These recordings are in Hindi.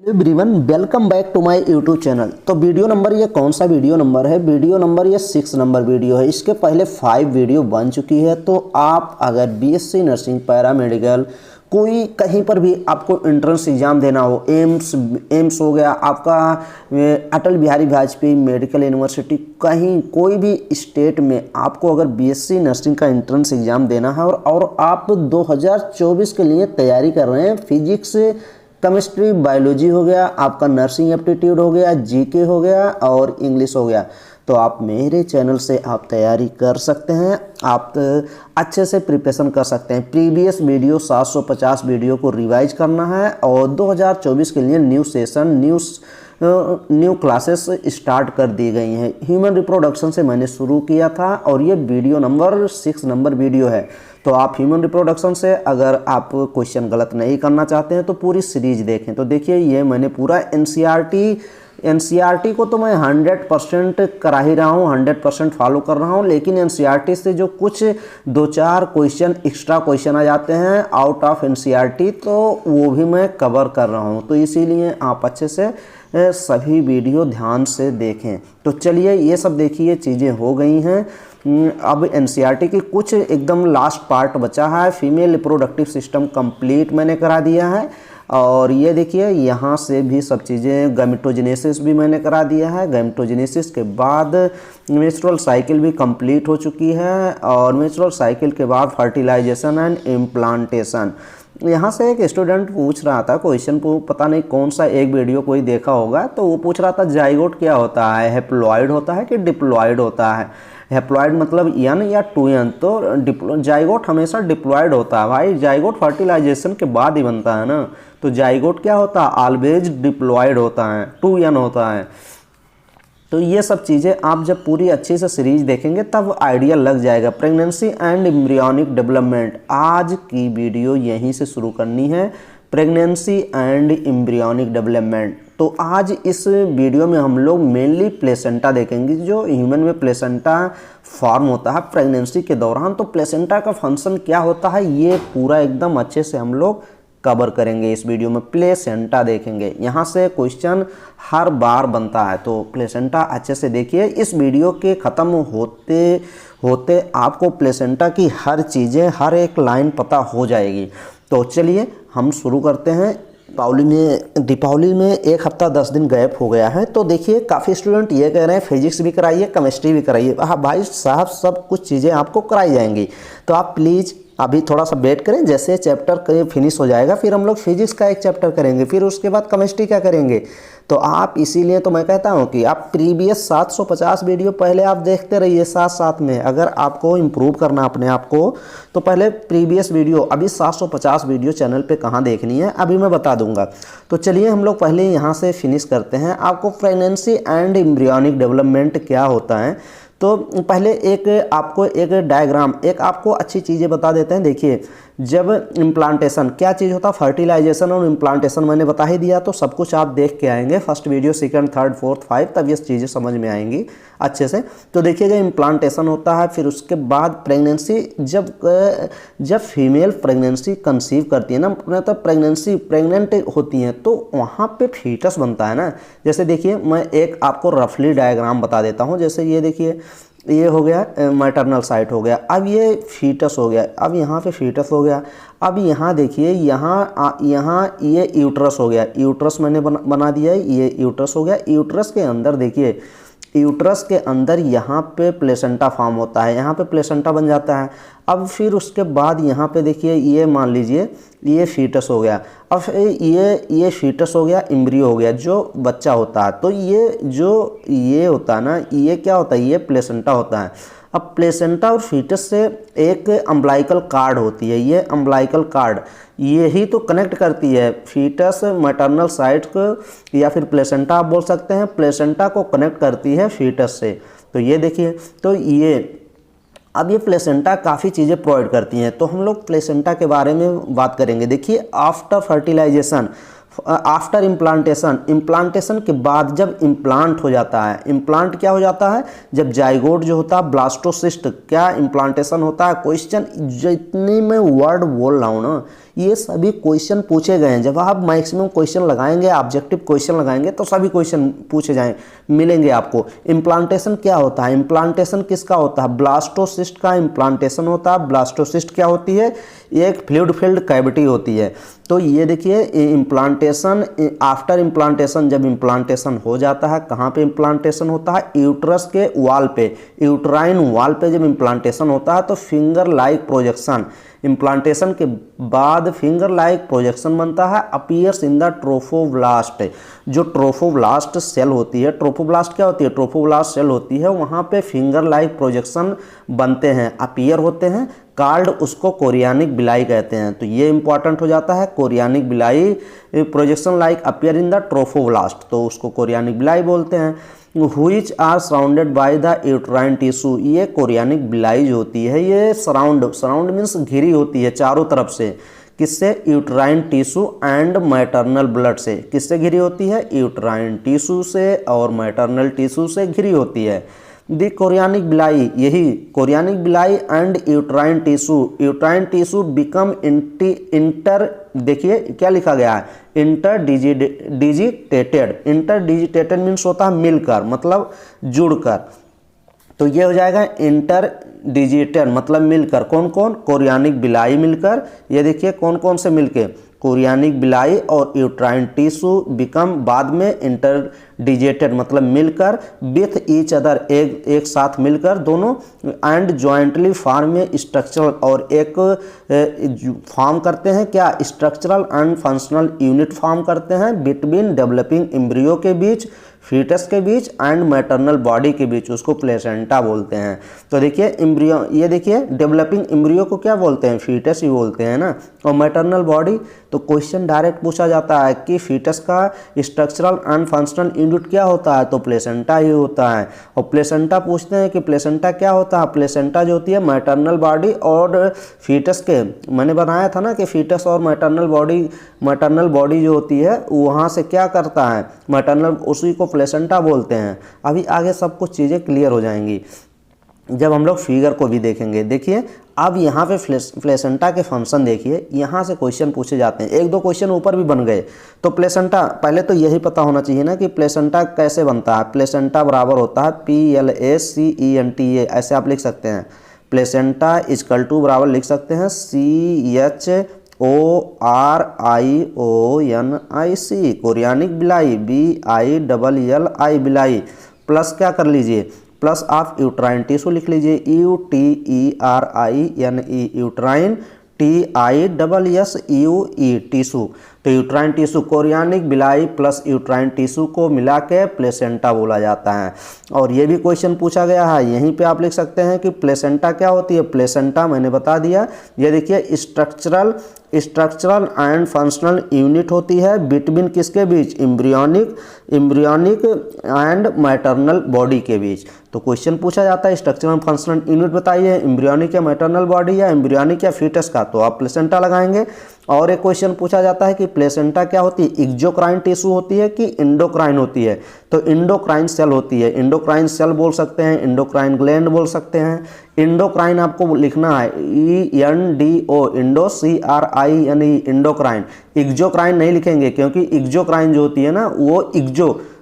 Everyone welcome back to my YouTube channel. तो वीडियो नंबर ये कौन सा वीडियो नंबर है? वीडियो नंबर ये 6 नंबर वीडियो है। इसके पहले 5 वीडियो बन चुकी है। तो आप अगर बीएससी नर्सिंग पैरामेडिकल कोई कहीं पर भी आपको एंट्रेंस एग्जाम देना हो, एम्स हो गया आपका, अटल बिहारी वाजपेयी मेडिकल यूनिवर्सिटी, कहीं कोई भी स्टेट में आपको अगर बीएससी नर्सिंग का एंट्रेंस एग्जाम देना है और आप 2024 के लिए तैयारी कर रहे हैं, फिजिक्स केमिस्ट्री बायोलॉजी हो गया, आपका नर्सिंग एप्टीट्यूड हो गया, जीके हो गया और इंग्लिश हो गया, तो आप मेरे चैनल से आप तैयारी कर सकते हैं। आप अच्छे से प्रिपरेशन कर सकते हैं। प्रीवियस वीडियो 750 वीडियो को रिवाइज करना है और 2024 के लिए न्यू क्लासेस स्टार्ट कर दी गई हैं। ह्यूमन रिप्रोडक्शन से मैंने शुरू किया था और ये वीडियो नंबर 6 नंबर वीडियो है। तो आप ह्यूमन रिप्रोडक्शन से अगर आप क्वेश्चन गलत नहीं करना चाहते हैं तो पूरी सीरीज देखें। तो देखिए ये मैंने पूरा एनसीईआरटी को तो मैं 100% करा ही रहा हूँ, 100% फॉलो कर रहा हूँ, लेकिन एनसीईआरटी से जो कुछ 2-4 क्वेश्चन एक्स्ट्रा क्वेश्चन आ जाते हैं आउट ऑफ एनसीईआरटी, तो वो भी मैं कवर कर रहा हूँ। तो इसीलिए आप अच्छे से सभी वीडियो ध्यान से देखें। तो चलिए ये सब देखिए चीज़ें हो गई हैं। अब एनसीईआरटी की कुछ एकदम लास्ट पार्ट बचा है। फीमेल रिप्रोडक्टिव सिस्टम कंप्लीट मैंने करा दिया है और ये देखिए यहाँ से भी सब चीज़ें, गैमेटोजेनेसिस भी मैंने करा दिया है। गैमेटोजेनेसिस के बाद मेंस्ट्रुअल साइकिल भी कंप्लीट हो चुकी है और मेंस्ट्रुअल साइकिल के बाद फर्टिलाइजेशन एंड इम्प्लांटेशन। यहाँ से एक स्टूडेंट पूछ रहा था क्वेश्चन, पता नहीं कौन सा एक वीडियो कोई देखा होगा, तो वो पूछ रहा था जाइगोट क्या होता है, हैप्लॉइड होता है कि डिप्लॉइड होता है? हैप्लॉइड मतलब एन या 2n, तो जाइगोट हमेशा डिप्लॉइड होता है। भाई जाइगोट फर्टिलाइजेशन के बाद ही बनता है ना, तो जाइगोट क्या होता है? ऑलवेज डिप्लॉइड होता है, 2n होता है। तो ये सब चीज़ें आप जब पूरी अच्छी से सीरीज देखेंगे तब आइडिया लग जाएगा। प्रेगनेंसी एंड एम्ब्रियोनिक डेवलपमेंट, आज की वीडियो यहीं से शुरू करनी है। प्रेगनेंसी एंड एम्ब्रियोनिक डेवलपमेंट, तो आज इस वीडियो में हम लोग मेनली प्लेसेंटा देखेंगे। जो ह्यूमन में प्लेसेंटा फॉर्म होता है प्रेगनेंसी के दौरान, तो प्लेसेंटा का फंक्शन क्या होता है ये पूरा एकदम अच्छे से हम लोग कवर करेंगे इस वीडियो में। प्लेसेंटा देखेंगे, यहाँ से क्वेश्चन हर बार बनता है, तो प्लेसेंटा अच्छे से देखिए। इस वीडियो के ख़त्म होते होते आपको प्लेसेंटा की हर चीज़ें, हर एक लाइन पता हो जाएगी। तो चलिए हम शुरू करते हैं। दीपावली में 1 हफ्ता 10 दिन गैप हो गया है। तो देखिए काफ़ी स्टूडेंट ये कह रहे हैं फिजिक्स भी कराइए, केमिस्ट्री भी कराइए। हाँ भाई साहब, सब कुछ चीज़ें आपको कराई जाएंगी। तो आप प्लीज़ अभी थोड़ा सा वेट करें, जैसे चैप्टर फिनिश हो जाएगा फिर हम लोग फिजिक्स का एक चैप्टर करेंगे, फिर उसके बाद केमिस्ट्री का करेंगे। तो आप इसीलिए तो मैं कहता हूँ कि आप प्रीवियस 750 वीडियो पहले आप देखते रहिए साथ साथ में। अगर आपको इम्प्रूव करना अपने आप को, तो पहले प्रीवियस वीडियो, अभी 750 वीडियो चैनल पे कहाँ देखनी है अभी मैं बता दूंगा। तो चलिए हम लोग पहले यहाँ से फिनिश करते हैं। आपको प्रेगनेंसी एंड एम्ब्रियोनिक डेवलपमेंट क्या होता है, तो पहले आपको एक डायग्राम, एक आपको अच्छी चीज़ें बता देते हैं। देखिए जब इम्प्लांटेशन क्या चीज़ होता है, फर्टिलाइजेशन और इम्प्लांटेशन मैंने बता ही दिया, तो सब कुछ आप देख के आएंगे first video, second, third, fourth, 5, तब ये चीज़ें समझ में आएंगी अच्छे से। तो देखिएगा इम्प्लांटेशन होता है, फिर उसके बाद प्रेगनेंसी, जब फीमेल प्रेगनेंसी कंसीव करती है ना, मतलब प्रेग्नेंट होती हैं, तो वहाँ पे फीटस बनता है ना। जैसे देखिए मैं एक आपको रफली डायग्राम बता देता हूँ। जैसे ये देखिए, ये हो गया मैटरनल साइट हो गया, अब ये फीटस हो गया, अब यहाँ पे फीटस हो गया। अब यहाँ देखिए, यहाँ ये यूट्रस हो गया, यूट्रस मैंने बना दिया है, ये यूट्रस हो गया। यूट्रस के अंदर देखिए, यूट्रस के अंदर यहाँ पे प्लेसेंटा फॉर्म होता है, यहाँ पे प्लेसेंटा बन जाता है। अब फिर उसके बाद यहाँ पे देखिए, ये मान लीजिए ये फीटस हो गया। अब ये फीटस हो गया, एम्ब्रियो हो गया, जो बच्चा होता है। तो ये होता है ना, ये क्या होता है, ये प्लेसेंटा होता है। अब प्लेसेंटा और फीटस से एक अम्बलाइकल कार्ड होती है, ये अम्बलाइकल कार्ड यही तो कनेक्ट करती है फीटस मैटरनल साइट को, या फिर प्लेसेंटा आप बोल सकते हैं, प्लेसेंटा को कनेक्ट करती है फीटस से। तो ये देखिए, तो अब ये प्लेसेंटा काफ़ी चीज़ें प्रोवाइड करती हैं। तो हम लोग प्लेसेंटा के बारे में बात करेंगे। देखिए आफ्टर फर्टिलाइजेशन, आफ्टर इम्प्लांटेशन के बाद जब इम्प्लांट हो जाता है, इम्प्लांट क्या हो जाता है, जब जाइगोट जो होता है ब्लास्टोसिस्ट, क्या इम्प्लांटेशन होता है। क्वेश्चन जितनी मैं वर्ड बोल रहा हूँ ना, ये सभी क्वेश्चन पूछे गए हैं। जब आप मैक्सिमम क्वेश्चन लगाएंगे, ऑब्जेक्टिव क्वेश्चन लगाएंगे, तो सभी क्वेश्चन पूछे जाए मिलेंगे आपको। इम्प्लांटेशन क्या होता है? इम्प्लांटेशन किसका होता है? ब्लास्टोसिस्ट का इम्प्लांटेशन होता है। ब्लास्टोसिस्ट क्या होती है? एक फ्लूइड फिल्ड कैविटी होती है। तो ये देखिए इम्प्लांटेशन, आफ्टर इम्प्लांटेशन, जब इम्प्लांटेशन हो जाता है, कहाँ पे इम्प्लांटेशन होता है? यूट्रस के वॉल पे, यूट्राइन वॉल पे जब इम्प्लांटेशन होता है तो फिंगर लाइक प्रोजेक्शन, इम्प्लांटेशन के बाद फिंगर लाइक प्रोजेक्शन बनता है, अपीयर्स इन द ट्रोफोब्लास्ट। जो ट्रोफोब्लास्ट सेल होती है, ट्रोफोब्लास्ट क्या होती है? ट्रोफोब्लास्ट सेल होती है, वहाँ पे फिंगर लाइक प्रोजेक्शन बनते हैं, अपीयर होते हैं, कार्ड उसको कोरियानिक बिलाई कहते हैं। तो ये इंपॉर्टेंट हो जाता है, chorionic villi projection like appear in the trophoblast, तो उसको कोरियानिक बिलाई बोलते हैं। Which are surrounded by the uterine tissue, ये कोरियानिक बिलाई जो होती है ये सराउंड मीन्स घिरी होती है चारों तरफ से, किससे? Uterine tissue and maternal blood से। किससे घिरी होती है? यूट्राइन टिश्यू से और मैटरनल टिश्यू से घिरी होती है। दी कोरियानिक बिलाई, यही कोरियानिक बिलाई and uterine tissue become inter, देखिए क्या लिखा गया है? इंटरडिजिटेटेड मीन्स होता है मिलकर, मतलब जुड़कर। तो ये हो जाएगा इंटर डिजिटेड मतलब मिलकर। कौन कौन? कोरियानिक बिलाई मिलकर। ये देखिए कौन कौन से मिलके? कोरियानिक बिलाई और यूट्राइन टिश्यू बिकम बाद में इंटर डिजिटेड मतलब मिलकर, विथ ईच अदर एक साथ मिलकर दोनों, एंड जॉइंटली फॉर्म में स्ट्रक्चरल, और एक फॉर्म करते हैं क्या? Structural and functional unit form करते हैं बिटवीन डेवलपिंग एम्ब्रियो के बीच, फीटस के बीच एंड मैटरनल बॉडी के बीच, उसको प्लेसेंटा बोलते हैं। तो देखिए एम्ब्रियो, ये देखिए डेवलपिंग एम्ब्रियो को क्या बोलते हैं? फीटस ही बोलते हैं ना। और मैटरनल बॉडी, तो क्वेश्चन डायरेक्ट पूछा जाता है कि फीटस का स्ट्रक्चरल एंड फंक्शनल यूनिट क्या होता है? तो प्लेसेंटा ही होता है। और प्लेसेंटा पूछते हैं कि प्लेसेंटा क्या होता है? प्लेसेंटा जो होती है मैटरनल बॉडी और फीटस के, मैंने बनाया था ना कि फीटस और मैटरनल बॉडी जो होती है वहाँ से क्या करता है? मैटरनल, उसी को प्लेसेंटा बोलते हैं। अभी आगे सब कुछ चीज़ें क्लियर हो जाएंगी जब हम लोग फिगर को भी देखेंगे। देखिए अब यहाँ पे प्लेसेंटा के फंक्शन देखिए, यहाँ से क्वेश्चन पूछे जाते हैं, एक दो क्वेश्चन ऊपर भी बन गए। तो प्लेसेंटा, पहले तो यही पता होना चाहिए ना कि प्लेसेंटा कैसे बनता है। प्लेसेंटा बराबर होता है PLACENTA, ऐसे आप लिख सकते हैं। प्लेसेंटा इजकल टू बराबर लिख सकते हैं CHORIONIC, कोरियानिक बिलाई, BILLI बिलाई, प्लस क्या कर लीजिए? प्लस आप यूट्राइन टिश्यू लिख लीजिए, UTERINE, यूट्राइन, TISSUE टिश्यू। तो यूट्राइन टिश्यू, कोरियानिक बिलाई प्लस यूट्राइन टिश्यू को मिला के प्लेसेंटा बोला जाता है। और ये भी क्वेश्चन पूछा गया है, यहीं पे आप लिख सकते हैं कि प्लेसेंटा क्या होती है। प्लेसेंटा मैंने बता दिया, ये देखिए स्ट्रक्चरल एंड फंक्शनल यूनिट होती है बिटवीन किसके बीच? एम्ब्रियोनिक एंड मैटरनल बॉडी के बीच। तो क्वेश्चन पूछा जाता है स्ट्रक्चरल एंड फंक्शनल यूनिट बताइए, एम्ब्रियोनिक या मैटरनल बॉडी या एम्ब्रियोनिक या फीटस का, तो आप प्लेसेंटा लगाएंगे। और एक क्वेश्चन पूछा जाता है कि प्लेसेंटा क्या होती है? एक्सोक्राइन टिश्यू होती है कि इंडोक्राइन होती है? तो इंडोक्राइन सेल होती है, इंडोक्राइन सेल बोल सकते हैं, इंडोक्राइन ग्लैंड बोल सकते हैं। इंडोक्राइन आपको लिखना है ENDO, Indo CRINE, endocrine. Exocrine नहीं लिखेंगे क्योंकि एक्सोक्राइन जो होती है ना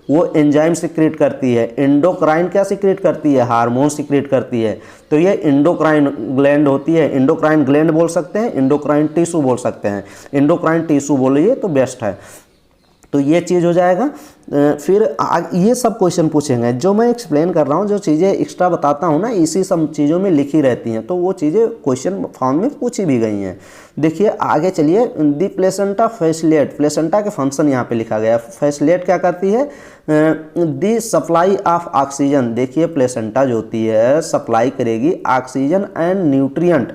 वो एंजाइम सिक्रेट करती है। इंडोक्राइन क्या सिक्रेट करती है? हार्मोन सिक्रेट करती है। तो ये इंडोक्राइन ग्लैंड होती है, इंडोक्राइन ग्लैंड बोल सकते हैं, इंडोक्राइन टिश्यू बोल सकते हैं। इंडोक्राइन टिश्यू बोलिए तो बेस्ट है। तो ये चीज़ हो जाएगा। फिर ये सब क्वेश्चन पूछेंगे जो मैं एक्सप्लेन कर रहा हूँ, जो चीज़ें एक्स्ट्रा बताता हूँ ना, इसी सब चीज़ों में लिखी रहती हैं, तो वो चीज़ें क्वेश्चन फॉर्म में पूछी भी गई हैं। देखिए आगे चलिए, दी प्लेसेंटा फैसिलेट, प्लेसेंटा के फंक्शन यहाँ पे लिखा गया है। फैसिलेट क्या करती है? दी सप्लाई ऑफ ऑक्सीजन, देखिए प्लेसेंटा जो होती है सप्लाई करेगी ऑक्सीजन एंड न्यूट्रिएंट।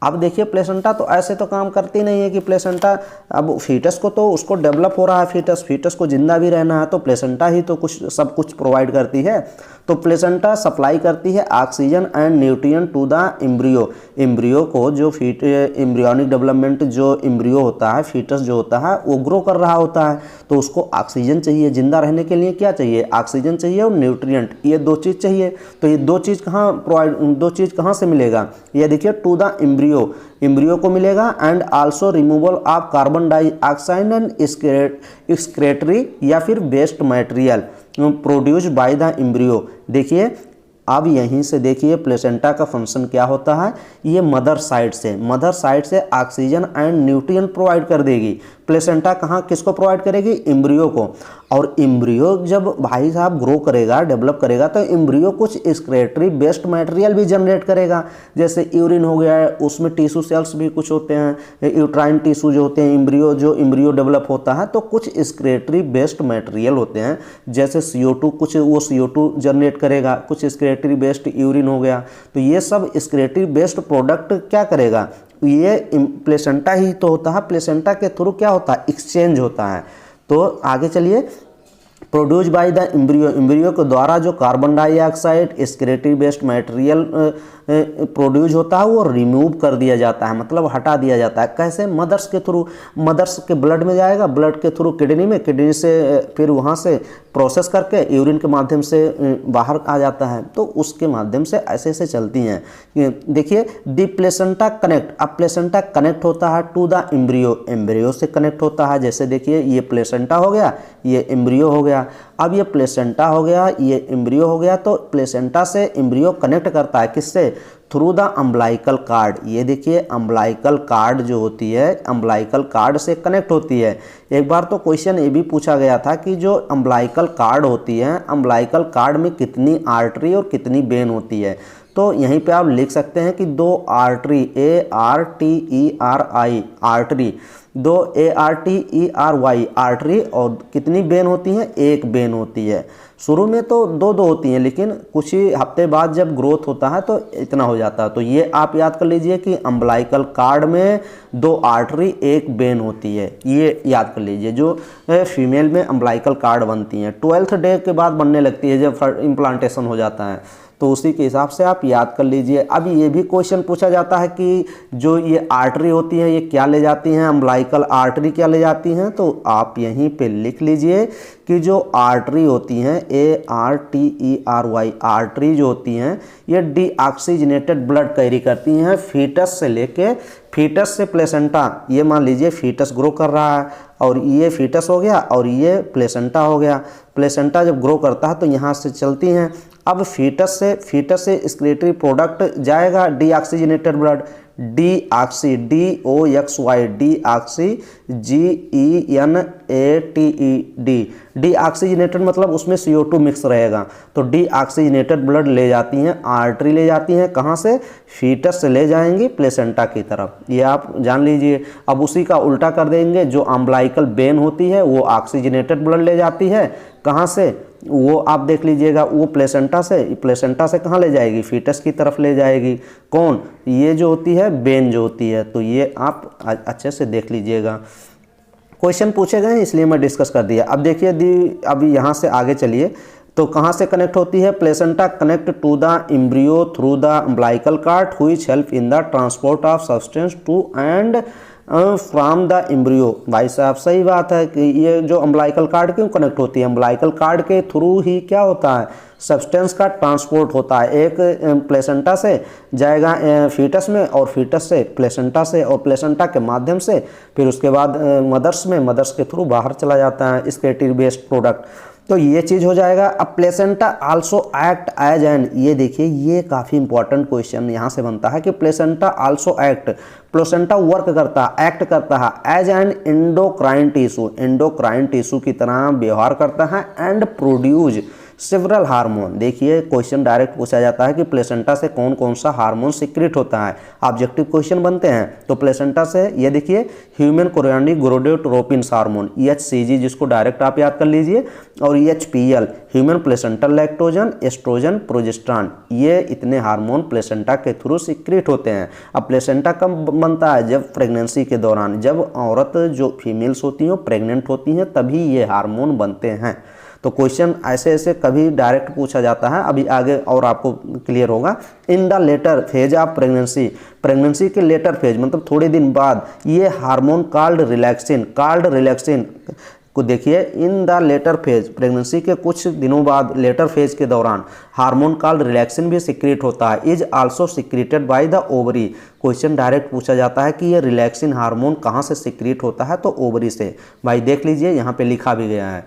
अब देखिए प्लेसेंटा तो ऐसे तो काम करती नहीं है कि प्लेसेंटा, अब फीटस को तो उसको डेवलप हो रहा है, फीटस को जिंदा भी रहना है, तो प्लेसेंटा ही तो सब कुछ प्रोवाइड करती है। तो प्लेसेंटा सप्लाई करती है oxygen and nutrient to the embryo को, जो एम्ब्रियोनिक डेवलपमेंट जो एम्ब्रियो होता है, फीटस जो होता है वो ग्रो कर रहा होता है, तो उसको ऑक्सीजन चाहिए, जिंदा रहने के लिए क्या चाहिए? ऑक्सीजन चाहिए और न्यूट्रिएंट, ये दो चीज़ चाहिए। तो ये दो चीज़ कहाँ से मिलेगा? ये देखिए टू द एम्ब्रियो इम्ब्रियो को मिलेगा, and also removal of carbon dioxide and excretory या फिर waste material produced by the embryo. देखिए अब यहीं से देखिए प्लेसेंटा का फंक्शन क्या होता है। ये मदर साइड से ऑक्सीजन एंड न्यूट्रिएंट प्रोवाइड कर देगी। प्लेसेंटा कहाँ किसको प्रोवाइड करेगी? इम्ब्रियो को। और इम्ब्रियो जब भाई साहब ग्रो करेगा, डेवलप करेगा, तो इम्ब्रियो कुछ एक्सक्रेटरी वेस्ट मटेरियल भी जनरेट करेगा, जैसे यूरिन हो गया है, उसमें टिश्यू सेल्स भी कुछ होते हैं, यूट्राइन टिश्यू जो होते हैं, इम्ब्रियो डेवलप होता है तो कुछ एक्सक्रेटरी वेस्ट मटेरियल होते हैं, जैसे CO2 कुछ वो CO2 जनरेट करेगा, कुछ एक्सक्रेटरी वेस्ट यूरिन हो गया। तो ये सब एक्सक्रेटरी वेस्ट प्रोडक्ट क्या करेगा? ये प्लेसेंटा ही तो होता है। प्लेसेंटा के थ्रू क्या होता है? एक्सचेंज होता है। तो आगे चलिए, प्रोड्यूस बाय द इम्ब्रियो के द्वारा जो carbon dioxide excretory waste material produce होता है वो रिमूव कर दिया जाता है, मतलब हटा दिया जाता है। कैसे? मदर्स के थ्रू। मदर्स के ब्लड में जाएगा, ब्लड के थ्रू किडनी में, किडनी से फिर वहाँ से प्रोसेस करके यूरिन के माध्यम से बाहर आ जाता है। तो उसके माध्यम से ऐसे ऐसे चलती हैं। देखिए द प्लेसेंटा कनेक्ट, अब प्लेसेंटा कनेक्ट होता है टू द एम्ब्रियो से कनेक्ट होता है। जैसे देखिए ये प्लेसेंटा हो गया, ये एम्ब्रियो हो गया। अब ये प्लेसेंटा हो गया, ये एम्ब्रियो हो गया, तो प्लेसेंटा से एम्ब्रियो कनेक्ट करता है किससे? Through the umbilical card. ये देखिए अम्बलाइकल कार्ड जो होती है, अम्बलाइकल कार्ड से कनेक्ट होती है। एक बार तो क्वेश्चन ये भी पूछा गया था कि जो अम्बलाइकल कार्ड होती है, अम्बलाइकल कार्ड में कितनी आर्टरी और कितनी वेन होती है। तो यहीं पे आप लिख सकते हैं कि 2 artery, ARTERI artery, 2 ARTERY artery, और कितनी वेन होती हैं? 1 वेन होती है। शुरू में तो 2 होती हैं, लेकिन कुछ ही हफ्ते बाद जब ग्रोथ होता है तो इतना हो जाता है। तो ये आप याद कर लीजिए कि अम्बलाइकल कार्ड में 2 आर्टरी 1 वेन होती है, ये याद कर लीजिए। जो फीमेल में अम्बलाइकल कार्ड बनती हैं 12th डे के बाद बनने लगती है, जब इम्प्लांटेशन हो जाता है, तो उसी के हिसाब से आप याद कर लीजिए। अब ये भी क्वेश्चन पूछा जाता है कि जो ये आर्टरी होती हैं ये क्या ले जाती हैं, अम्बलाइकल आर्टरी क्या ले जाती हैं। तो आप यहीं पे लिख लीजिए कि जो आर्टरी होती हैं, ARTERY आर्टरी जो होती हैं, ये डीऑक्सीजनेटेड ब्लड कैरी करती हैं फीटस से लेके, फीटस से प्लेसेंटा। ये मान लीजिए फीटस ग्रो कर रहा है, और ये फीटस हो गया और ये प्लेसेंटा हो गया। प्लेसेंटा जब ग्रो करता है तो यहाँ से चलती हैं। अब फीटस से एक्सक्रीटरी प्रोडक्ट जाएगा deoxygenated blood, deoxy, DOXY, deoxy, GENATED, deoxygenated मतलब उसमें CO2 मिक्स रहेगा। तो डीऑक्सीजनेटेड ब्लड ले जाती हैं, आर्टरी ले जाती हैं, कहाँ से? फीटस से ले जाएंगी प्लेसेंटा की तरफ, ये आप जान लीजिए। अब उसी का उल्टा कर देंगे, जो अम्बलाइकल वेन होती है वो ऑक्सीजनेटेड ब्लड ले जाती है, कहाँ से? वो आप देख लीजिएगा, वो प्लेसेंटा से कहाँ ले जाएगी? फीटस की तरफ ले जाएगी। कौन? ये जो होती है वेन जो होती है। तो ये आप अच्छे से देख लीजिएगा, क्वेश्चन पूछे गए हैं इसलिए मैं डिस्कस कर दिया। अब देखिए अभी यहाँ से आगे चलिए, तो कहाँ से कनेक्ट होती है? Placenta connect to the embryo through the umbilical cord which help in the transport of substance to and from the embryo. भाई साहब सही बात है कि ये जो अम्बलाइकल कार्ड क्यों कनेक्ट होती है? अम्बलाइकल कार्ड के थ्रू ही क्या होता है? सब्सटेंस का ट्रांसपोर्ट होता है। एक प्लेसेंटा से जाएगा फीटस में, और फीटस से प्लेसेंटा से, और प्लेसेंटा के माध्यम से फिर उसके बाद मदर्स के थ्रू बाहर चला जाता है एक्सक्रीटरी वेस्ट प्रोडक्ट। तो ये चीज़ हो जाएगा। अब placenta also act as an, ये देखिए ये काफ़ी इंपॉर्टेंट क्वेश्चन यहाँ से बनता है कि placenta also act, placenta work करता है, एक्ट करता है एज एन एंडोक्राइन टिश्यू की तरह व्यवहार करता है, एंड प्रोड्यूस सेवरल हार्मोन। देखिए क्वेश्चन डायरेक्ट पूछा जाता है कि प्लेसेंटा से कौन कौन सा हार्मोन सीक्रेट होता है, ऑब्जेक्टिव क्वेश्चन बनते हैं। तो प्लेसेंटा से ये देखिए human chorionic gonadotropin hormone HCG, जिसको डायरेक्ट आप याद कर लीजिए, और HPL human placental lactogen, oestrogen, progesterone, ये इतने हार्मोन प्लेसेंटा के थ्रू सीक्रेट होते हैं। अब प्लेसेंटा कब बनता है? जब प्रेगनेंसी के दौरान, जब औरत जो फीमेल्स होती हैं प्रेग्नेंट होती हैं तभी ये हार्मोन बनते हैं। तो क्वेश्चन ऐसे ऐसे कभी डायरेक्ट पूछा जाता है, अभी आगे और आपको क्लियर होगा। In the later phase of pregnancy के लेटर फेज मतलब थोड़े दिन बाद, ये हार्मोन कॉल्ड रिलैक्सिन को देखिए, in the later phase, pregnancy के कुछ दिनों बाद लेटर फेज के दौरान हार्मोन कॉल्ड रिलैक्सिन भी सिक्रेट होता है, is also secreted by the ovary. Question direct पूछा जाता है कि ये रिलैक्सिन हार्मोन कहाँ से सिक्रेट होता है, तो ओवरी से। भाई देख लीजिए यहाँ पे लिखा भी गया है।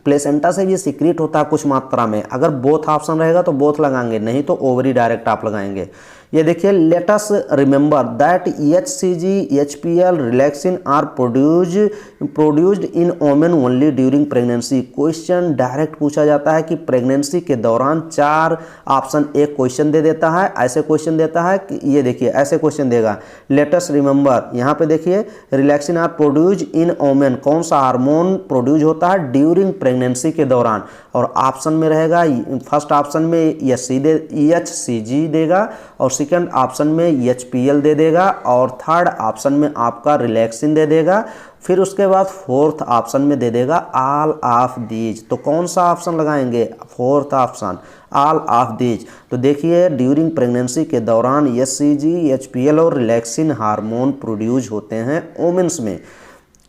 प्लेसेंटा से भी सिक्रेट होता है कुछ मात्रा में। अगर बोथ ऑप्शन रहेगा तो बोथ लगाएंगे, नहीं तो ओवरी डायरेक्ट आप लगाएंगे। ये देखिए, let us remember that HCG, HPL, relaxin are produced in women only during pregnancy. Question direct पूछा जाता है कि प्रेगनेंसी के दौरान 4 ऑप्शन एक क्वेश्चन दे देता है, ऐसे क्वेश्चन देता है कि ये देखिए ऐसे क्वेश्चन देगा, लेट अस रिमेंबर, यहाँ पे देखिए relaxin are produced in women, कौन सा हार्मोन प्रोड्यूस होता है ड्यूरिंग प्रेगनेंसी के दौरान, और ऑप्शन में रहेगा फर्स्ट ऑप्शन में HCG देगा, और सेकंड ऑप्शन में HPL दे देगा, और थर्ड ऑप्शन में आपका रिलैक्सिन दे देगा, फिर उसके बाद फोर्थ ऑप्शन में दे देगा ऑल ऑफ दीज। तो कौन सा ऑप्शन लगाएंगे, fourth option, all of these. तो देखिए, ड्यूरिंग प्रेगनेंसी के दौरान HCG, HPL और रिलैक्सिन हार्मोन प्रोड्यूस होते हैं वोमेन्स में।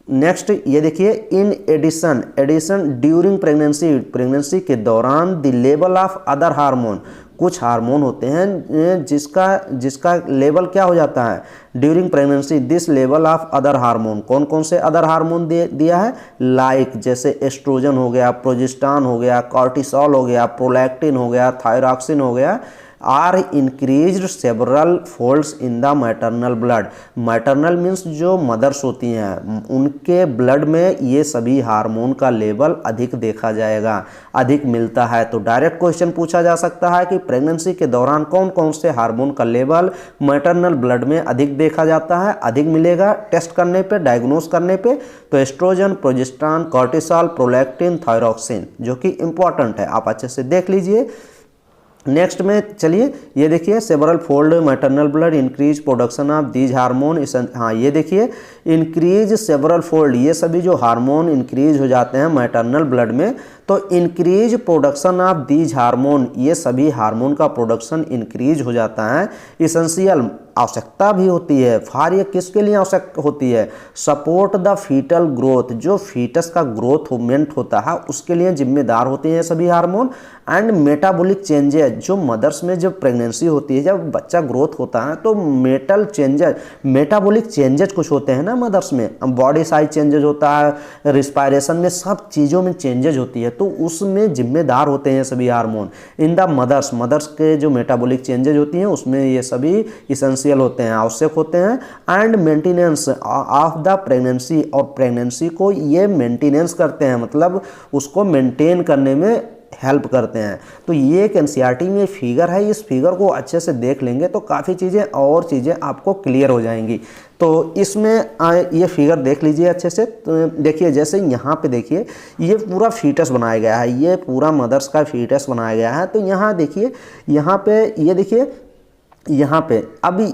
नेक्स्ट ये देखिए, इन एडिशन ड्यूरिंग प्रेगनेंसी के दौरान the level of other hormone, कुछ हार्मोन होते हैं जिसका लेवल क्या हो जाता है during pregnancy, this level of other hormone, कौन कौन से अदर हार्मोन दिया है, लाइक जैसे एस्ट्रोजन हो गया, प्रोजेस्टेरॉन हो गया, कॉर्टिसोल हो गया, प्रोलैक्टिन हो गया, थायरॉक्सिन हो गया, are increased several folds in the maternal blood. Maternal means जो मदर्स होती हैं उनके ब्लड में ये सभी हार्मोन का लेवल अधिक देखा जाएगा, अधिक मिलता है। तो डायरेक्ट क्वेश्चन पूछा जा सकता है कि प्रेगनेंसी के दौरान कौन कौन से हार्मोन का लेवल मैटरनल ब्लड में अधिक देखा जाता है, अधिक मिलेगा टेस्ट करने पे, डायग्नोस करने पे। तो oestrogen, progesterone, cortisol, prolactin, thyroxine, जो कि इंपॉर्टेंट है, आप अच्छे से देख लीजिए। नेक्स्ट में चलिए, ये देखिए, several fold maternal blood increase production of these hormone. हाँ ये देखिए, इंक्रीज सेवरल फोल्ड, ये सभी जो हार्मोन इंक्रीज हो जाते हैं मैटरनल ब्लड में, तो increase production of these hormone, ये सभी हार्मोन का प्रोडक्शन इंक्रीज हो जाता है। इसेंशियल, आवश्यकता भी होती है, फॉर, ये किसके लिए आवश्यक होती है, सपोर्ट द फीटल ग्रोथ, जो फीटस का ग्रोथमेंट होता है उसके लिए जिम्मेदार होते हैं सभी हार्मोन। एंड मेटाबॉलिक चेंजेज, जो मदर्स में जब प्रेगनेंसी होती है, जब बच्चा ग्रोथ होता है तो मेटाबॉलिक चेंजेज कुछ होते हैं ना मदर्स में, बॉडी साइज चेंजेज होता है, रिस्पायरेशन में, सब चीज़ों में चेंजेज होती है, तो उसमें जिम्मेदार होते हैं सभी हार्मोन। इन द मदर्स के जो मेटाबॉलिक चेंजेज होती हैं उसमें ये सभी इसेंशियल होते हैं, आवश्यक होते हैं। And maintenance of the pregnancy, और प्रेगनेंसी को ये मेंटेनेंस करते हैं, मतलब उसको मेंटेन करने में हेल्प करते हैं। तो ये एक एनसीईआरटी में फिगर है, इस फिगर को अच्छे से देख लेंगे तो काफ़ी चीज़ें आपको क्लियर हो जाएंगी। तो इसमें ये फिगर देख लीजिए अच्छे से। तो देखिए, जैसे यहाँ पे देखिए, ये पूरा फीटस बनाया गया है, ये पूरा मदर्स का फीटस बनाया गया है। तो यहाँ देखिए, यहाँ पे ये देखिए, यहाँ पे अभी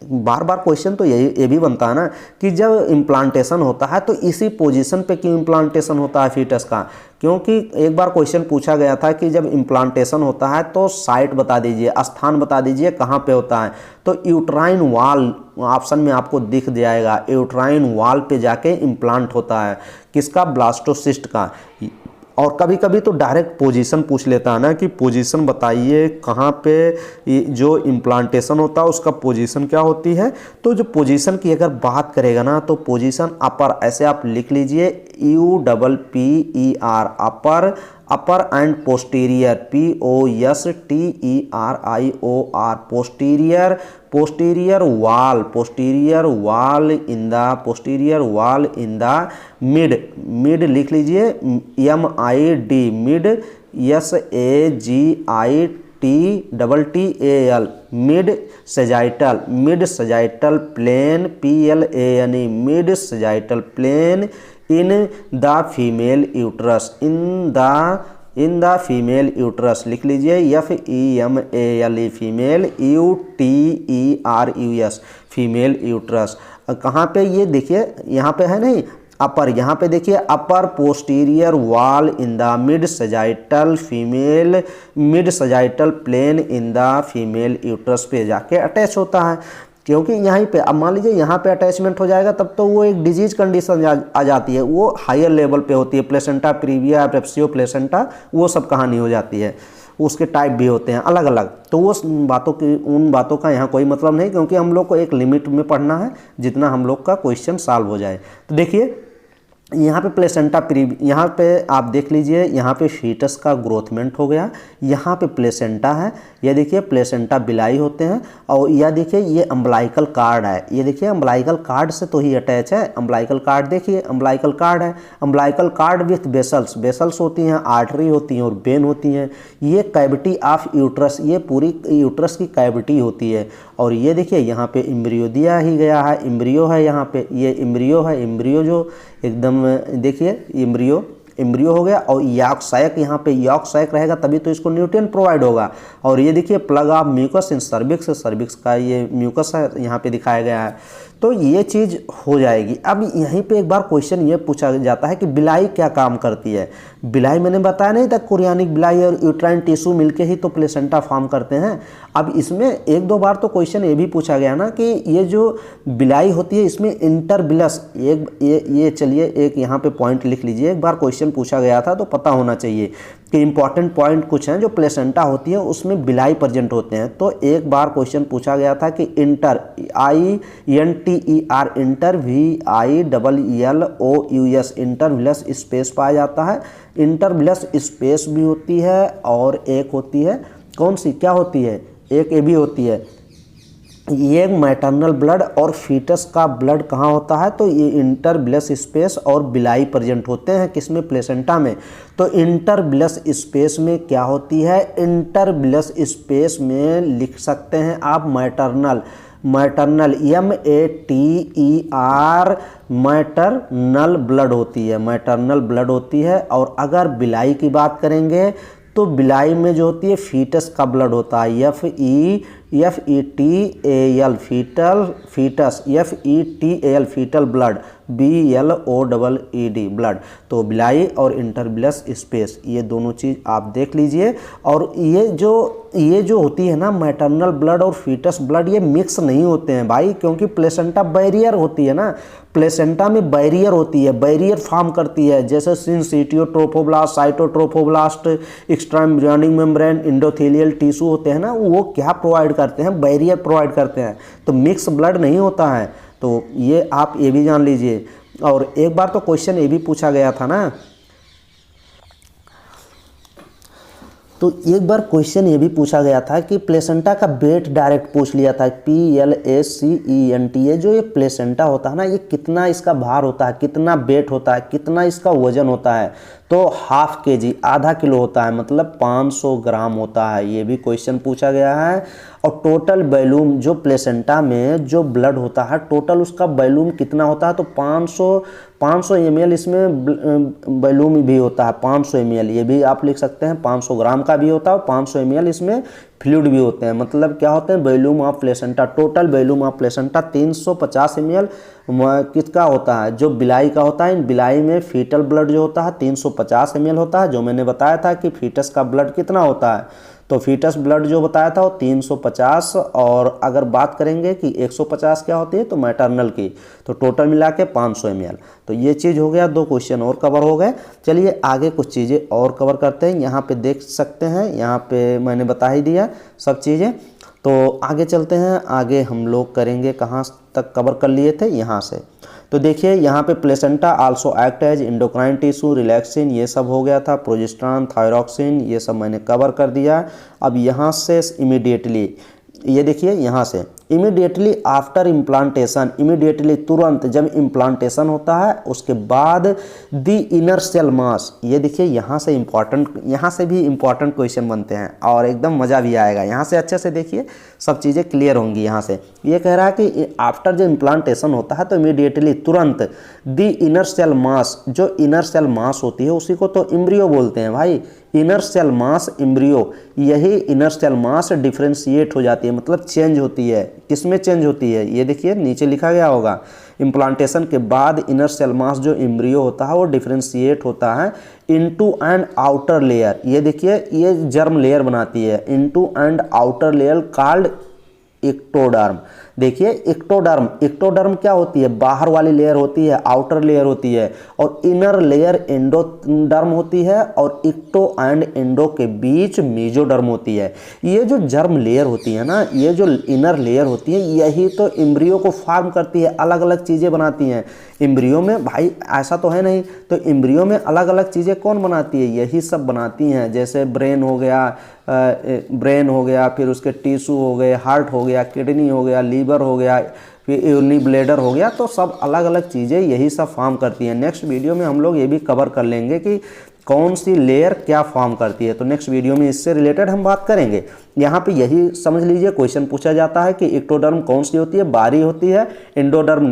बार बार क्वेश्चन तो ये भी बनता है ना कि जब इम्प्लांटेशन होता है तो इसी पोजीशन पे क्यों इम्प्लांटेशन होता है फीटस का, क्योंकि एक बार क्वेश्चन पूछा गया था कि जब इम्प्लांटेशन होता है तो साइट बता दीजिए, स्थान बता दीजिए कहाँ पे होता है। तो यूट्राइन वाल ऑप्शन में आपको दिख जाएगा, यूट्राइन वाल पे जाके इम्प्लांट होता है, किसका, ब्लास्टोसिस्ट का। और कभी कभी तो डायरेक्ट पोजीशन पूछ लेता है ना कि पोजीशन बताइए कहाँ पे जो इम्प्लांटेशन होता है उसका पोजीशन क्या होती है। तो जो पोजीशन की अगर बात करेगा ना तो पोजीशन अपर, ऐसे आप लिख लीजिए UPPER, upper and posterior, POSTERIOR, posterior wall in the mid लिख लीजिए, MID, mid, SAGITTAL, mid sagittal plane, PLANE, mid sagittal plane in the female uterus, in the female uterus लिख लीजिए, FEMALE, female, UTERUS, female uterus. कहाँ पे, ये देखिए यहाँ पे है नहीं अपर, यहाँ पे देखिए upper posterior wall in the mid sagittal plane in the female uterus पे जाके अटैच होता है। क्योंकि यहीं पे अब मान लीजिए यहाँ पे अटैचमेंट हो जाएगा तब तो वो एक डिजीज कंडीशन आ जाती है, वो हायर लेवल पे होती है, प्लेसेंटा प्रीविया, रेप्सियो प्लेसेंटा, वो सब कहानी हो जाती है, उसके टाइप भी होते हैं अलग अलग। तो वो उन बातों का यहाँ कोई मतलब नहीं, क्योंकि हम लोग को एक लिमिट में पढ़ना है जितना हम लोग का क्वेश्चन सॉल्व हो जाए। तो देखिए यहाँ पे प्लेसेंटा यहाँ पे आप देख लीजिए, यहाँ पे फीटस का ग्रोथमेंट हो गया, यहाँ पे प्लेसेंटा है, ये देखिए प्लेसेंटा बिलाई होते हैं, और यह देखिए ये अम्बलाइकल कार्ड है, ये देखिए अम्बलाइकल कार्ड से तो ही अटैच है, अम्बलाइकल कार्ड देखिए अम्बलाइकल कार्ड है, अम्बलाइकल कार्ड विथ बेसल्स होती हैं, आर्टरी होती हैं और वेन होती हैं। ये कैविटी ऑफ यूट्रस, ये पूरी यूट्रस की कैविटी होती है। और ये देखिए यहाँ पे इम्ब्रियो दिया ही गया है, इम्ब्रियो है यहाँ पे, ये इम्ब्रियो है, इम्ब्रियो जो एकदम देखिए इम्ब्रियो हो गया, और यॉर्क सैक, यहाँ पे यॉर्क सैक रहेगा तभी तो इसको न्यूट्रिएंट प्रोवाइड होगा। और ये देखिए plug of mucus in cervix का ये म्यूकस है, यहाँ पे दिखाया गया है। तो ये चीज़ हो जाएगी। अब यहीं पे एक बार क्वेश्चन ये पूछा जाता है कि बिलाई क्या काम करती है। बिलाई मैंने बताया नहीं था, कुरियानिक बिलाई और यूट्राइन टिश्यू मिलके ही तो प्लेसेंटा फॉर्म करते हैं। अब इसमें एक दो बार तो क्वेश्चन ये भी पूछा गया ना कि ये जो बिलाई होती है इसमें इंटरबिलस, ये चलिए एक यहाँ पे पॉइंट लिख लीजिए, एक बार क्वेश्चन पूछा गया था तो पता होना चाहिए कि इंपॉर्टेंट पॉइंट कुछ हैं जो प्लेसेंटा होती है उसमें बिलाई प्रेजेंट होते हैं। तो एक बार क्वेश्चन पूछा गया था कि inter, INTER inter, VILLOUS intervillous space पाया जाता है। इंटरविलस स्पेस भी होती है और एक होती है कौन सी, क्या होती है, एक ये भी होती है, ये मैटरनल ब्लड और फीटस का ब्लड कहाँ होता है, तो ये इंटरबिलस स्पेस और बिलाई प्रेजेंट होते हैं किसमें, प्लेसेंटा में। तो इंटरबिलस स्पेस में क्या होती है, इंटरबिलस स्पेस में लिख सकते हैं आप मैटरनल MATER मैटरनल ब्लड होती है, मैटरनल ब्लड होती है। और अगर बिलाई की बात करेंगे तो बिलाई में जो होती है फीटस का ब्लड होता है, FETAL foetus, FETAL fetal blood, BLOED blood. तो बिलाई और इंटरबिलस स्पेस ये दोनों चीज़ आप देख लीजिए। और ये जो होती है ना मैटरनल ब्लड और फीटस ब्लड, ये मिक्स नहीं होते हैं भाई, क्योंकि प्लेसेंटा बैरियर होती है ना, प्लेसेंटा में बैरियर होती है, बैरियर फॉर्म करती है, जैसे syncytiotrophoblast, cytotrophoblast, extra embryonic membrane, endothelial tissue होते हैं ना, वो क्या प्रोवाइड करते हैं, बैरियर प्रोवाइड करते हैं। तो मिक्स ब्लड नहीं होता है, तो ये आप ये भी जान लीजिए। और एक बार तो क्वेश्चन ये भी पूछा गया था ना, तो एक बार क्वेश्चन ये भी पूछा गया था कि प्लेसेंटा का वेट डायरेक्ट पूछ लिया था, PLACENT, ये जो ये प्लेसेंटा होता है ना, ये कितना इसका भार होता है, कितना वेट होता है, कितना इसका वजन होता है, तो ½ kg, आधा किलो होता है, मतलब 500 ग्राम होता है। ये भी क्वेश्चन पूछा गया है। और टोटल वॉल्यूम जो प्लेसेंटा में जो ब्लड होता है, टोटल उसका वॉल्यूम कितना होता है, तो 500 ml इसमें वॉल्यूम भी होता है, 500 ml, ये भी आप लिख सकते हैं, 500 ग्राम का भी होता है और 500 ml इसमें फ्लूइड भी होते हैं। मतलब क्या होते हैं, volume of placenta, total volume of placenta 350 ml किसका होता है, जो बिलाई का होता है। इन बिलाई में फीटल ब्लड जो होता है 350 ml होता है, जो मैंने बताया था कि फीटस का ब्लड कितना होता है, तो फीटस ब्लड जो बताया था वो 350, और अगर बात करेंगे कि 150 क्या होती है तो मैटरनल की, तो टोटल मिला के 500 ml। तो ये चीज़ हो गया, 2 क्वेश्चन और कवर हो गए। चलिए आगे कुछ चीज़ें और कवर करते हैं। यहाँ पे देख सकते हैं, यहाँ पे मैंने बता ही दिया सब चीज़ें। तो आगे चलते हैं, आगे हम लोग करेंगे, कहाँ तक कवर कर लिए थे, यहाँ से। तो देखिए यहाँ पे placenta also act as endocrine tissue, relaxin, ये सब हो गया था, प्रोजेस्टेरॉन, थायरॉक्सिन, ये सब मैंने कवर कर दिया। अब यहाँ से इमीडिएटली ये देखिए, यहाँ से इमीडिएटली आफ्टर इम्प्लांटेशन, इमीडिएटली तुरंत जब इम्प्लांटेशन होता है उसके बाद द इनर सेल मास, ये देखिए यहाँ से भी इम्पॉर्टेंट क्वेश्चन बनते हैं और एकदम मज़ा भी आएगा। यहाँ से अच्छे से देखिए, सब चीज़ें क्लियर होंगी। यहाँ से ये कह रहा है कि आफ्टर जो इम्प्लांटेशन होता है तो इमीडिएटली तुरंत द इनर सेल मास, जो इनर सेल मास होती है उसी को तो एम्ब्रियो बोलते हैं भाई, इनर सेल मास एम्ब्रियो, यही इनर सेल मास डिफ्रेंशिएट हो जाती है, मतलब चेंज होती है। किसमें चेंज होती है, ये देखिए नीचे लिखा गया होगा, इम्प्लांटेशन के बाद इनर सेल मास जो एम्ब्रियो होता है वो डिफ्रेंशिएट होता है इनटू एंड आउटर लेयर। ये देखिए, ये जर्म लेयर बनाती है, into and outer layer called ectoderm. देखिए एक्टोडर्म, एक्टोडर्म क्या होती है, बाहर वाली लेयर होती है, आउटर लेयर होती है, और इनर लेयर एंडोडर्म होती है, और एक्टो एंड एंडो के बीच मेसोडर्म होती है। ये जो जर्म लेयर होती है ना, ये जो इनर लेयर होती है, यही तो एम्ब्रियो को फॉर्म करती है, अलग अलग चीज़ें बनाती हैं। एम्ब्रियो में भाई ऐसा तो है नहीं, तो एम्ब्रियो में अलग अलग चीज़ें कौन बनाती है, यही सब बनाती हैं। जैसे ब्रेन हो गया, फिर उसके टिश्यू हो गए, हार्ट हो गया, किडनी हो गया, लीवर हो गया, फिर यूरिनरी ब्लैडर हो गया, तो सब अलग अलग चीज़ें यही सब फॉर्म करती हैं। नेक्स्ट वीडियो में हम लोग ये भी कवर कर लेंगे कि कौन सी लेयर क्या फॉर्म करती है, तो नेक्स्ट वीडियो में इससे रिलेटेड हम बात करेंगे। यहाँ पे यही समझ लीजिए, क्वेश्चन पूछा जाता है कि एक्टोडर्म कौन सी होती है, बाहरी होती है, एंडोडर्म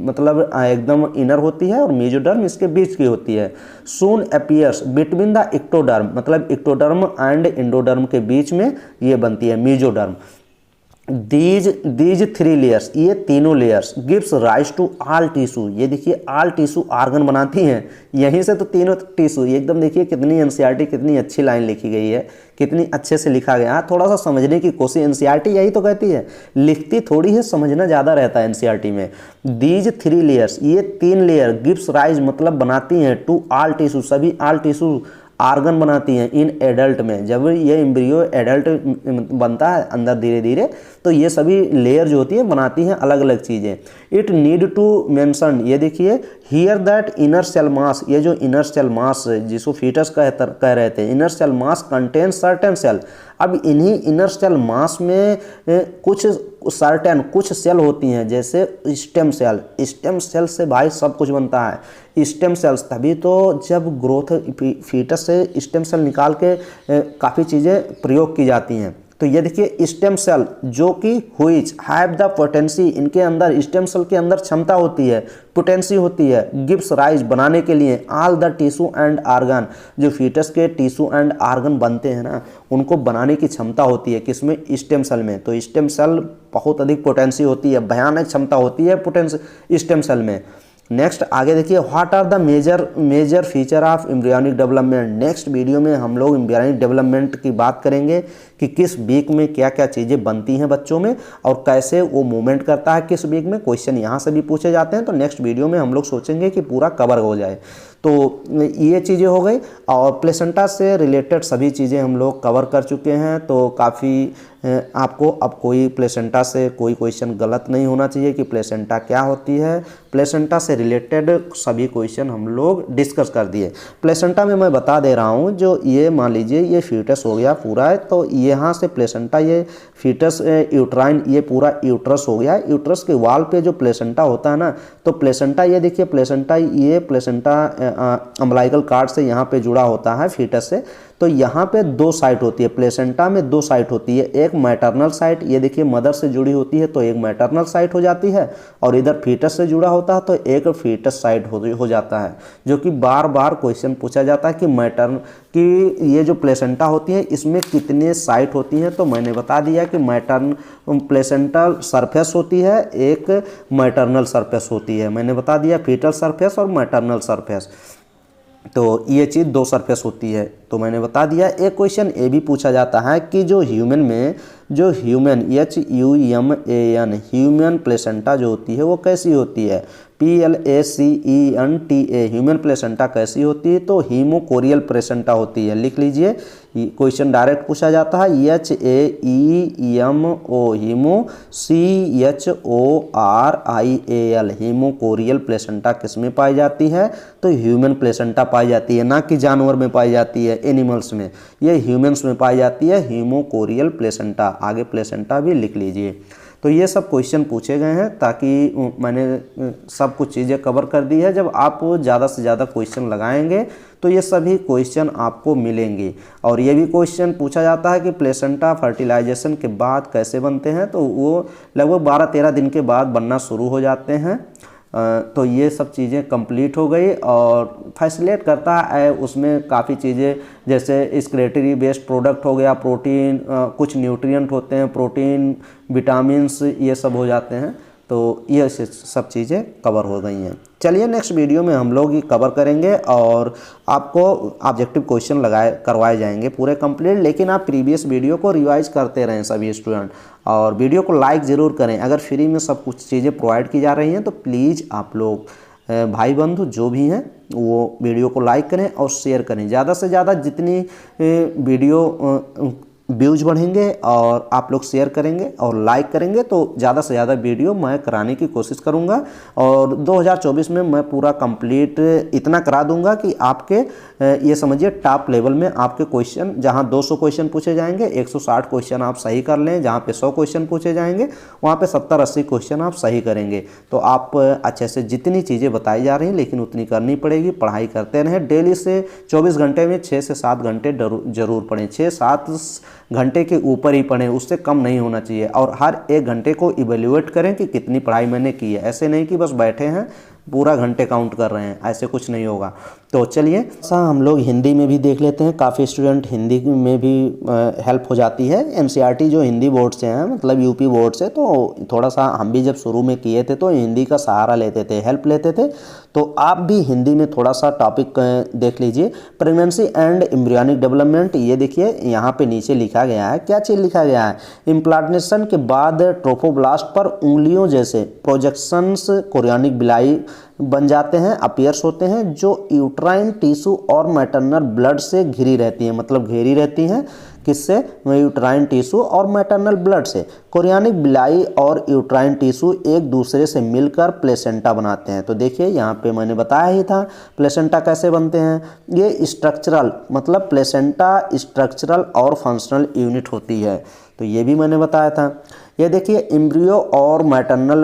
मतलब एकदम इनर होती है, और मेसोडर्म इसके बीच की होती है। सून अपीयर्स बिटवीन द एक्टोडर्म, मतलब एक्टोडर्म एंड एंडोडर्म के बीच में ये बनती है मेसोडर्म। दीज थ्री लेयर्स, ये तीनों layers gives rise to all tissue. ये देखिए ऑल टिश्यू ऑर्गन बनाती हैं, यहीं से तो तीनों टिश्यू, एकदम देखिए कितनी एनसीईआरटी कितनी अच्छी लाइन लिखी गई है, कितनी अच्छे से लिखा गया है। थोड़ा सा समझने की कोशिश, एनसीईआरटी यही तो कहती है, लिखती थोड़ी है, समझना ज़्यादा रहता है एनसीईआरटी में। दीज थ्री लेयर्स, ये तीन लेयर गिव्स राइज मतलब बनाती हैं टू ऑल टिश्यू, सभी ऑल टिश्यू आर्गन बनाती हैं इन एडल्ट में। जब ये एम्ब्रियो एडल्ट बनता है अंदर धीरे धीरे, तो ये सभी लेयर जो होती है बनाती हैं अलग अलग चीज़ें। इट नीड टू मेंशन, ये देखिए here that inner cell mass, ये जो इनर सेल मास जिसको फीटस कह रहे थे, inner cell mass contain certain cell. अब इन्हीं इनर सेल मास में कुछ सेल होती हैं, जैसे स्टेम सेल। स्टेम सेल से भाई सब कुछ बनता है, स्टेम सेल्स, तभी तो जब ग्रोथ फीटस से स्टेम सेल निकाल के काफ़ी चीज़ें प्रयोग की जाती हैं। तो ये देखिए स्टेम सेल जो कि हुईच हैव द पोटेंसी, इनके अंदर स्टेम सेल के अंदर क्षमता होती है, पोटेंसी होती है, गिव्स राइज बनाने के लिए all the tissue and organ, जो फीटस के टिश्यू एंड आर्गन बनते हैं ना, उनको बनाने की क्षमता होती है किसमें, स्टेम सेल में। तो स्टेम सेल बहुत अधिक पोटेंसी होती है, भयानक क्षमता होती है पोटेंसी स्टेम सेल में। नेक्स्ट आगे देखिए, what are the major feature of embryonic development. Next video में हम लोग एम्ब्रियोनिक डेवलपमेंट की बात करेंगे कि किस वीक में क्या क्या चीज़ें बनती हैं बच्चों में, और कैसे वो मूवमेंट करता है किस वीक में। क्वेश्चन यहाँ से भी पूछे जाते हैं, तो नेक्स्ट वीडियो में हम लोग सोचेंगे कि पूरा कवर हो जाए। तो ये चीज़ें हो गई, और प्लेसेंटा से रिलेटेड सभी चीज़ें हम लोग कवर कर चुके हैं। तो काफ़ी आपको अब कोई प्लेसेंटा से कोई क्वेश्चन गलत नहीं होना चाहिए कि प्लेसेंटा क्या होती है। प्लेसेंटा से रिलेटेड सभी क्वेश्चन हम लोग डिस्कस कर दिए। प्लेसेंटा में मैं बता दे रहा हूँ, जो ये मान लीजिए ये फीटस हो गया पूरा है, तो यहाँ से प्लेसेंटा, ये फीटस यूट्राइन, ये पूरा यूट्रस हो गया। यूट्रस के वाल पे जो प्लेसेंटा होता है ना, तो प्लेसेंटा ये देखिए प्लेसेंटा, ये प्लेसेंटा अम्बिलिकल कार्ड से यहाँ पे जुड़ा होता है फीटस से। तो यहाँ पे दो साइट होती है, प्लेसेंटा में दो साइट होती है, एक मैटरनल साइट, ये देखिए मदर से जुड़ी होती है तो एक मैटरनल साइट हो जाती है, और इधर फीटस से जुड़ा होता है तो एक फीटस साइट हो जाता है। जो कि बार बार क्वेश्चन पूछा जाता है कि मैटरन कि ये जो प्लेसेंटा होती है इसमें कितने साइट होती हैं, तो मैंने बता दिया कि प्लेसेंटल सरफेस होती है, एक मैटरनल सरफेस होती है। मैंने बता दिया फीटल सरफेस और मैटरनल सरफेस, तो ये चीज़ दो सरफेस होती है, तो मैंने बता दिया। एक क्वेश्चन ये भी पूछा जाता है कि जो ह्यूमन में, जो ह्यूमन HUMAN ह्यूमन प्लेसेंटा जो होती है वो कैसी होती है, PLACENTA ह्यूमन प्लेसेंटा कैसी होती है, तो हीमोकोरियल प्लेसेंटा होती है। लिख लीजिए, क्वेश्चन डायरेक्ट पूछा जाता है, HAEMO haemo CHORIAL haemochorial placenta किस में पाई जाती है, तो ह्यूमन प्लेसेंटा पाई जाती है, ना कि जानवर में पाई जाती है, एनिमल्स में, ये ह्यूमन्स में पाई जाती है हीमोकोरियल प्लेसेंटा। आगे प्लेसेंटा भी लिख लीजिए। तो ये सब क्वेश्चन पूछे गए हैं, ताकि मैंने सब कुछ चीज़ें कवर कर दी है। जब आप ज़्यादा से ज़्यादा क्वेश्चन लगाएंगे तो ये सभी क्वेश्चन आपको मिलेंगे। और ये भी क्वेश्चन पूछा जाता है कि प्लेसेंटा फर्टिलाइजेशन के बाद कैसे बनते हैं, तो वो लगभग 12-13 दिन के बाद बनना शुरू हो जाते हैं। तो ये सब चीज़ें कंप्लीट हो गई, और फैसिलेट करता है उसमें काफ़ी चीज़ें, जैसे एक्सक्रीटरी बेस्ड प्रोडक्ट हो गया, प्रोटीन, कुछ न्यूट्रिएंट होते हैं, प्रोटीन, विटामिन्स, ये सब हो जाते हैं। तो ये सब चीज़ें कवर हो गई हैं। चलिए नेक्स्ट वीडियो में हम लोग ये कवर करेंगे और आपको ऑब्जेक्टिव क्वेश्चन करवाए जाएंगे पूरे कंप्लीट, लेकिन आप प्रीवियस वीडियो को रिवाइज करते रहें सभी स्टूडेंट, और वीडियो को लाइक ज़रूर करें। अगर फ्री में सब कुछ चीज़ें प्रोवाइड की जा रही हैं तो प्लीज़ आप लोग भाई बंधु जो भी हैं वो वीडियो को लाइक करें और शेयर करें। ज़्यादा से ज़्यादा जितनी वीडियो व्यूज़ बढ़ेंगे और आप लोग शेयर करेंगे और लाइक करेंगे तो ज़्यादा से ज़्यादा वीडियो मैं कराने की कोशिश करूँगा, और 2024 में मैं पूरा कंप्लीट इतना करा दूँगा कि आपके ये समझिए टॉप लेवल में आपके क्वेश्चन, जहाँ 200 क्वेश्चन पूछे जाएंगे 160 क्वेश्चन आप सही कर लें, जहाँ पे 100 क्वेश्चन पूछे जाएंगे वहाँ पे 70-80 क्वेश्चन आप सही करेंगे। तो आप अच्छे से जितनी चीज़ें बताई जा रही हैं लेकिन उतनी करनी पड़ेगी, पढ़ाई करते रहें। डेली से 24 घंटे में 6 से 7 घंटे ज़रूर पढ़ें, 6-7 घंटे के ऊपर ही पढ़ें, उससे कम नहीं होना चाहिए। और हर 1 घंटे को इवेल्युएट करें कि कितनी पढ़ाई मैंने की है, ऐसे नहीं कि बस बैठे हैं पूरा घंटे काउंट कर रहे हैं, ऐसे कुछ नहीं होगा। तो चलिए हम लोग हिंदी में भी देख लेते हैं, काफ़ी स्टूडेंट हिंदी में भी हेल्प हो जाती है। एनसीईआरटी जो हिंदी बोर्ड से हैं, मतलब यूपी बोर्ड से, तो थोड़ा सा हम भी जब शुरू में किए थे तो हिंदी का सहारा लेते थे, हेल्प लेते थे। तो आप भी हिंदी में थोड़ा सा टॉपिक देख लीजिए, प्रेगनेंसी एंड एम्ब्रियोनिक डेवलपमेंट। ये देखिए यहाँ पे नीचे लिखा गया है, क्या चीज़ लिखा गया है, इम्प्लांटेशन के बाद ट्रोफोब्लास्ट पर उंगलियों जैसे प्रोजेक्शंस कोरियानिक बिलाई बन जाते हैं, अपीयर्स होते हैं, जो यूट्राइन टिश्यू और मैटरनल ब्लड से घिरी रहती हैं, मतलब घेरी रहती हैं, किससे, यूट्राइन टिश्यू और मैटरनल ब्लड से। कोरियानिक बिलाई और यूट्राइन टिश्यू एक दूसरे से मिलकर प्लेसेंटा बनाते हैं। तो देखिए यहाँ पे मैंने बताया ही था प्लेसेंटा कैसे बनते हैं। ये स्ट्रक्चरल, मतलब प्लेसेंटा स्ट्रक्चरल और फंक्शनल यूनिट होती है, तो ये भी मैंने बताया था। ये देखिए एम्ब्रियो और मैटरनल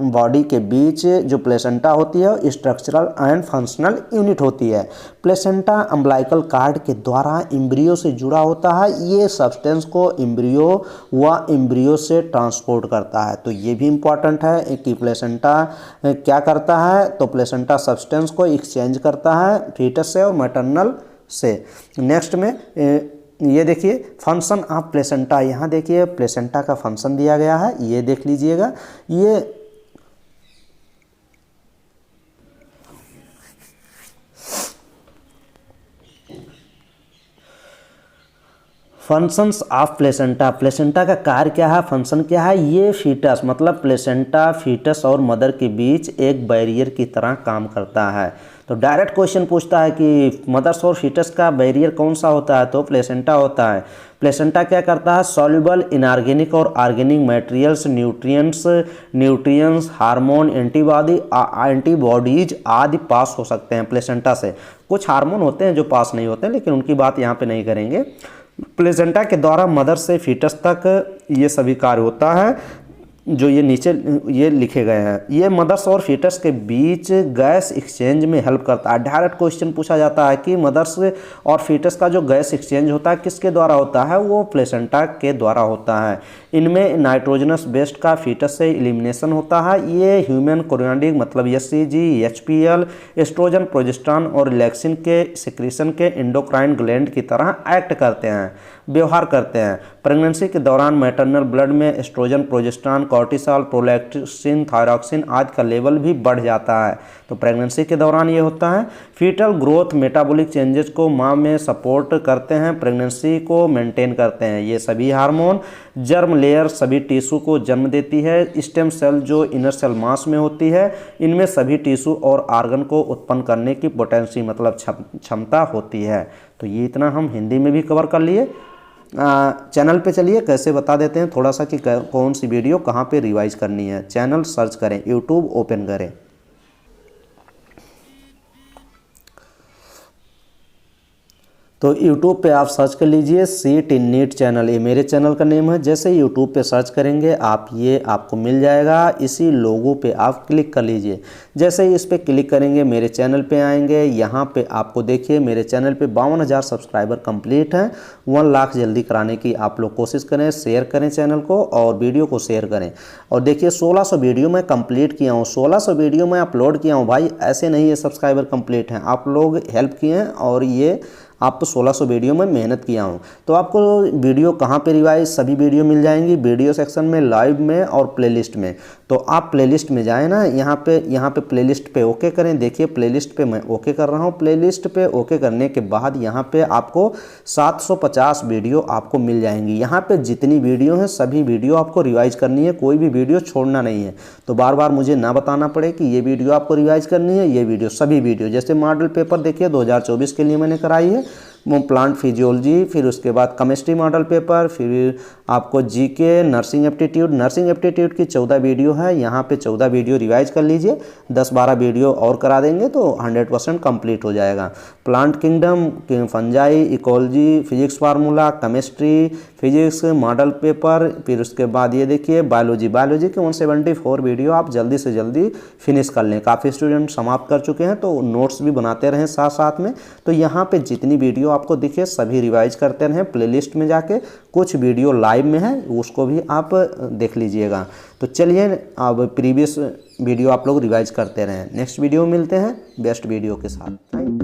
बॉडी के बीच जो प्लेसेंटा होती है स्ट्रक्चरल एंड फंक्शनल यूनिट होती है। प्लेसेंटा अम्बिलिकल कार्ड के द्वारा एम्ब्रियो से जुड़ा होता है, ये सब्सटेंस को एम्ब्रियो व एम्ब्रियो से ट्रांसपोर्ट करता है। तो ये भी इम्पॉर्टेंट है कि प्लेसेंटा क्या करता है, तो प्लेसेंटा सब्सटेंस को एक्सचेंज करता है फीटस से और मैटरनल से। नेक्स्ट में ये देखिए फंक्शन ऑफ प्लेसेंटा, यहाँ देखिए प्लेसेंटा का फंक्शन दिया गया है, ये देख लीजिएगा। ये फंक्शंस ऑफ प्लेसेंटा, प्लेसेंटा का कार्य क्या है, फंक्शन क्या है। ये फीटस, मतलब प्लेसेंटा फीटस और मदर के बीच एक बैरियर की तरह काम करता है। तो डायरेक्ट क्वेश्चन पूछता है कि मदर्स और फीटस का बैरियर कौन सा होता है, तो प्लेसेंटा होता है। प्लेसेंटा क्या करता है, सॉल्युबल इनऑर्गेनिक और organic materials, nutrients, hormone, antibodies आदि पास हो सकते हैं प्लेसेंटा से। कुछ हार्मोन होते हैं जो पास नहीं होते, लेकिन उनकी बात यहाँ पे नहीं करेंगे। प्लेसेंटा के द्वारा मदर से फीटस तक ये सभी कार्य होता है जो ये नीचे ये लिखे गए हैं। ये मदर्स और फीटस के बीच गैस एक्सचेंज में हेल्प करता है। डायरेक्ट क्वेश्चन पूछा जाता है कि मदर्स और फीटस का जो गैस एक्सचेंज होता है किसके द्वारा होता है, वो प्लेसेंटा के द्वारा होता है। इनमें नाइट्रोजनस वेस्ट का फीटस से एलिमिनेशन होता है। ये ह्यूमन कोरियोनिक, मतलब एचसीजी, एचपीएल, एस्ट्रोजन, प्रोजेस्टेरॉन और रिलैक्सिन के सिक्रीशन के एंडोक्राइन ग्लैंड की तरह एक्ट करते हैं, व्यवहार करते हैं। प्रेगनेंसी के दौरान मैटरनल ब्लड में oestrogen, progesterone, cortisol, prolactin, thyroxine आदि का लेवल भी बढ़ जाता है। तो प्रेगनेंसी के दौरान ये होता है। फीटल ग्रोथ मेटाबॉलिक चेंजेस को माँ में सपोर्ट करते हैं, प्रेगनेंसी को मेंटेन करते हैं। ये सभी हार्मोन जर्म लेयर सभी टिश्यू को जन्म देती है। स्टेम सेल जो इनर सेल मास में होती है, इनमें सभी टिश्यू और ऑर्गन को उत्पन्न करने की पोटेंसी, मतलब क्षमता होती है। तो ये इतना हम हिंदी में भी कवर कर लिए। चैनल पे चलिए कैसे बता देते हैं थोड़ा सा कि कौन सी वीडियो कहाँ पे रिवाइज करनी है। चैनल सर्च करें, यूट्यूब ओपन करें, तो YouTube पे आप सर्च कर लीजिए सीट इन नीट चैनल, ये मेरे चैनल का नेम है। जैसे YouTube पे सर्च करेंगे आप, ये आपको मिल जाएगा। इसी लोगो पे आप क्लिक कर लीजिए। जैसे ही इस पर क्लिक करेंगे मेरे चैनल पे आएंगे। यहाँ पे आपको देखिए मेरे चैनल पे 52,000 सब्सक्राइबर कंप्लीट हैं। 1 लाख जल्दी कराने की आप लोग कोशिश करें, शेयर करें चैनल को और वीडियो को शेयर करें। और देखिए 1600 वीडियो मैं कंप्लीट किया हूँ, 1600 वीडियो मैं अपलोड किया हूँ। भाई ऐसे नहीं ये सब्सक्राइबर कंप्लीट हैं, आप लोग हेल्प किए हैं और ये आप 1600 वीडियो में मेहनत किया हूँ। तो आपको वीडियो कहाँ पे रिवाइज, सभी वीडियो मिल जाएंगी वीडियो सेक्शन में, लाइव में और प्लेलिस्ट में। तो आप प्लेलिस्ट में जाएँ ना, यहाँ पे प्लेलिस्ट पे ओके करें। देखिए प्लेलिस्ट पे मैं ओके कर रहा हूँ। प्लेलिस्ट पे ओके करने के बाद यहाँ पे आपको 750 वीडियो आपको मिल जाएंगी। यहाँ पे जितनी वीडियो हैं सभी वीडियो आपको रिवाइज करनी है, कोई भी वीडियो छोड़ना नहीं है। तो बार बार मुझे ना बताना पड़े कि ये वीडियो आपको रिवाइज करनी है, ये वीडियो, सभी वीडियो। जैसे मॉडल पेपर देखिए 2024 के लिए मैंने कराई है, वो प्लांट फिजियोलॉजी, फिर उसके बाद केमिस्ट्री मॉडल पेपर, फिर आपको जीके, नर्सिंग एप्टीट्यूड की 14 वीडियो है। यहाँ पे 14 वीडियो रिवाइज कर लीजिए, 10-12 वीडियो और करा देंगे तो 100% कंप्लीट हो जाएगा। Plant kingdom, fungi, ecology, physics formula, chemistry, physics model paper, फिर उसके बाद ये देखिए बायोलॉजी के 174 वीडियो आप जल्दी से जल्दी फिनिश कर लें। काफ़ी स्टूडेंट समाप्त कर चुके हैं, तो नोट्स भी बनाते रहें साथ साथ में। तो यहाँ पे जितनी वीडियो आपको दिखे सभी रिवाइज करते रहें। प्लेलिस्ट में जाके कुछ वीडियो लाइव में है, उसको भी आप देख लीजिएगा। तो चलिए अब प्रीवियस वीडियो आप लोग रिवाइज करते रहें। नेक्स्ट वीडियो में मिलते हैं बेस्ट वीडियो के साथ। Thank you.